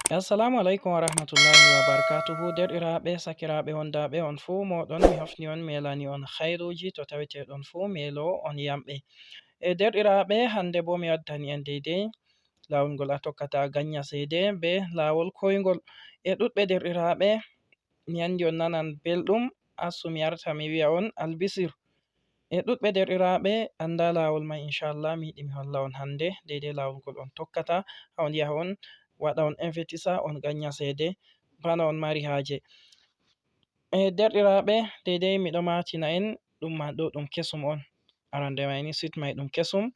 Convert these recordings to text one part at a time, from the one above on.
Assalamu alaikum wa rahmatullahi wa barakatuhu. Derɗiraaɓe sakiraaɓe wondaaɓe on fuu moɗon, mi hofni on mi welani on khairuji to taweteɗon fuu melo on yamɓe. Derɗiraaɓe, hande bo mi waddani en deydey laawol ngol a tokkata ganya seede be laawol koyngol. Ɗuɗɓe derɗiraaɓe, mi andi on nanan belɗum, astu mi arta mi wi'a on albisir. Ɗuɗɓe derɗiraaɓe anda laawol mai inchallah mi yiɗi mi holla on hande deydey laawol ngol on tokkata ha on yaha on waɗa on investisa on ganya seede bana on mari haaje. Derɗiraaɓe, deydey miɗo matina en ɗum man ɗo ɗum kesum on. Arande mai ni sit mai ɗum kesum,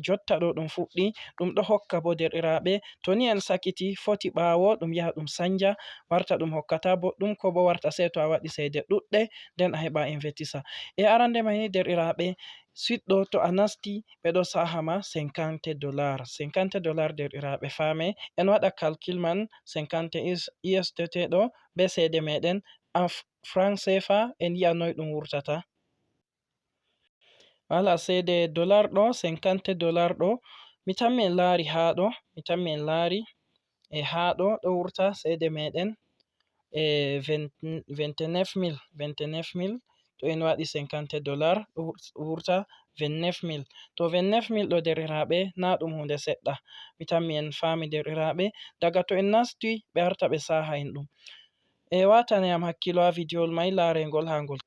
jotta ɗo ɗum fuɗɗi ɗum ɗo hokka bo derɗiraaɓe to ni en sakiti foti ɓaawo ɗum yaha ɗum sanja warta ɗum hokkata boɗɗum, ko bo warta sei to a waɗi seede ɗuɗɗe nden a heɓa investisa. Arande mai ni derɗiraaɓe, sit ɗo to a nasti ɓe ɗo saha ma $50. $50 derɗiraaɓe fame en waɗa calcul man 50 USDT ɗo be seede meɗen franc CFA en yi'a noi ɗum wurtata. Wala seede dollar ɗo $50 ɗo mi tammi en laari haɗo, mi tammi en laari haɗo ɗo wurta seede meɗen 29,000 to en waɗi $50 ɗo wurta 29,000. To 29,000 ɗo derɗiraaɓe na ɗum hunde seɗɗa, mi tammi en fami derɗiraaɓe. Daga to en nasti ɓe arta ɓe saha en ɗum. Watane am hakkilo ha vidiowol mai larengol ha ngol.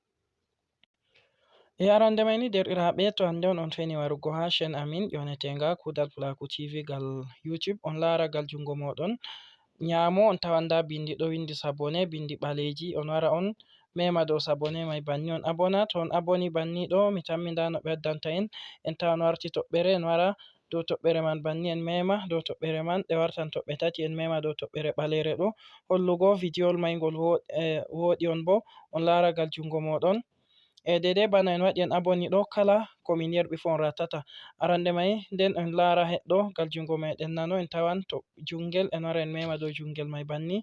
Arande mai ni derɗiraaɓe, to hande on feni warugo ha chaine amin ƴonetenga Kuudal Fulaku TV gal YouTube, on lara gal jungo moɗon nyamo on tawan nda bindi ɗo windi sabone, bindi ɓaleji, on wara on mema dow sabone mai banni on abona. To on aboni banni ɗo mi tammi nda no ɓe waddanta en tawan warti toɓɓere, en wara dow toɓɓere man banni en mema dow toɓɓere man, ɗe wartan toɓɓe tati, en mema dow toɓɓere ɓalere ɗo hollugo vidiowol mai ngol woɗi on bo on lara gal jungo moɗon. Deidei bana en waɗi en aboni ɗo, kala komin yerɓi fu on ratata. Arande mai nden en lara heɗɗo gal jungo meɗen nano en tawan to jungel, en wara en mema dow jungel mai banni.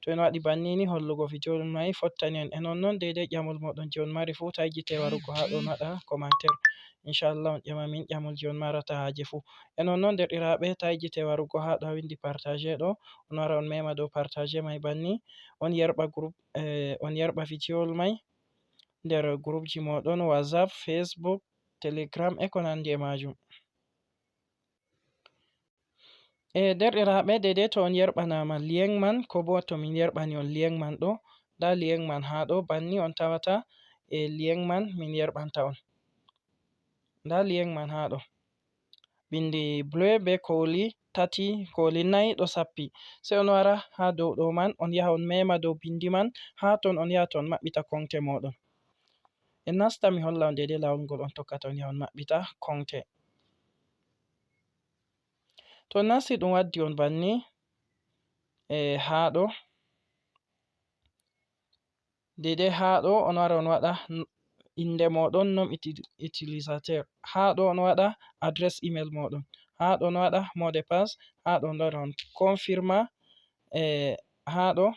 To en waɗi banni ni hollugo vidiowol mai fottani en nonnon deidei ƴamol moɗon je on mari fu ta yejjite warugo ha ɗo on waɗa commentaire, inchallah on ƴama min ƴamol je on marata haje fu. Nonnon derɗiraaɓe, ta yejjite warugo ha ɗo ha windi partage ɗo, on wara on mema dow partage mai banni on yerɓa groupe, on yerɓa vidiowol mai nder groupe ji moɗon WhatsApp, Facebook, Telegram e ko nandi e majum. Derɗiraaɓe, deidei to on yerɓanama liyeng man, ko bo to min yerɓani on liyeng man ɗo, nda liyeng man ha ɗo banni on tawata liyeng man min yerɓanta on. Nda liyeng man ha ɗo bindi bleu be koli tati, koli nai ɗo sappi, sei on wara ha dow ɗo man on yaha on mema dow bindi man, ha ton on yaha to on maɓɓita konte moɗon. En nasta mi holla on deidei lawol ngol on tokkata on yaha on maɓɓita konte. To on nasti ɗum waddi on banni ha ɗo, deidei ha ɗo on wara on waɗa inde moɗon nom utilisateur, ha ɗo on waɗa adress email moɗon, ha ɗo on waɗa mot de passe, ha ɗo on lora on confirma, ha ɗo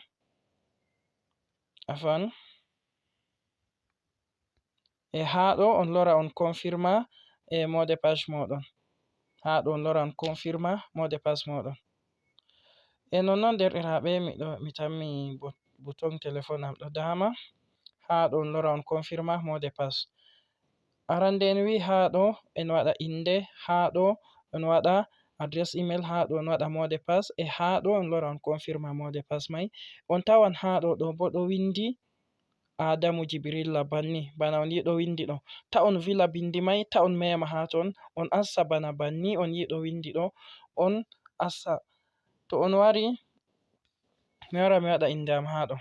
afan, ha ɗo on lora on confirma mot de passe moɗon, ha ɗo on lora on confirma mot de passe moɗon. Nonnon derɗiraaɓe, mi tammi bouton téléphone am ɗo dama, ha ɗo on lora on confirma mot de passe. Arande en wi ha ɗo en waɗa inde, ha ɗo on waɗa adress email, ha ɗo on waɗa mot de passe, ha ɗo on lora on confirma mot de passe mai. On tawan ha ɗo bo ɗo windi Adamu Jibrilla banni, bana on yi ɗo windi ɗo. Ta on vila bindi mai, ta on mema ha ton, on assa bana banni on yi ɗo windi ɗo, on assa. To on wari mi wara mi waɗa inde am ha ɗo,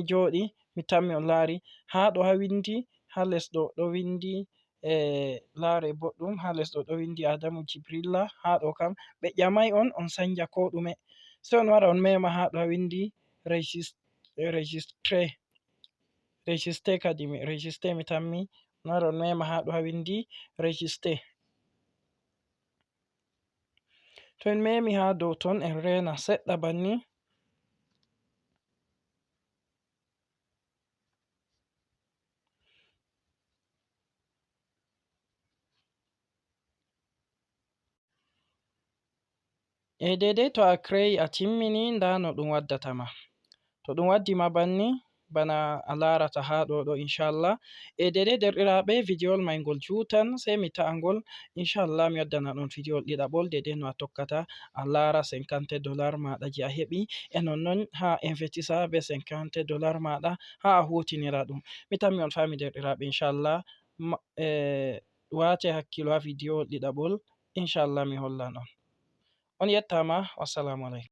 joɗi mi tammi on laari ha ɗo ha windi, ha les ɗo ɗo windi lare boɗɗum, ha les ɗo ɗo windi Adamu Jibrilla, ha ɗo kam ɓe ƴamai on on sanja ko ɗume, sei on wara on mema ha ɗo ha windi registre kadi registre mi tammi, on wara on mema ha ɗo ha windi registre. To en memi ha dow ton en rena seɗɗa banni. Dedei to a creyi a timmini nda no ɗum waddata ma. To ɗum waddi ma banni bana a larata ha ɗo inchallah. Dedei derɗiraɓe vidiowol mai ngol jutan sei mi ta'angol inchallah mi waddana ɗon vidiowol ɗiɗaɓol dedei no a tokkata a lara $50 maɗa je a heɓi e nonnon ha investisa be $50 maɗa ha a hutinira ɗum. Mi tammi on fami derɗiraɓe inchallah wate hakkilo ha vidiowol ɗiɗaɓol inchallah mi hollan on. On yettama, wassalamu alaikum.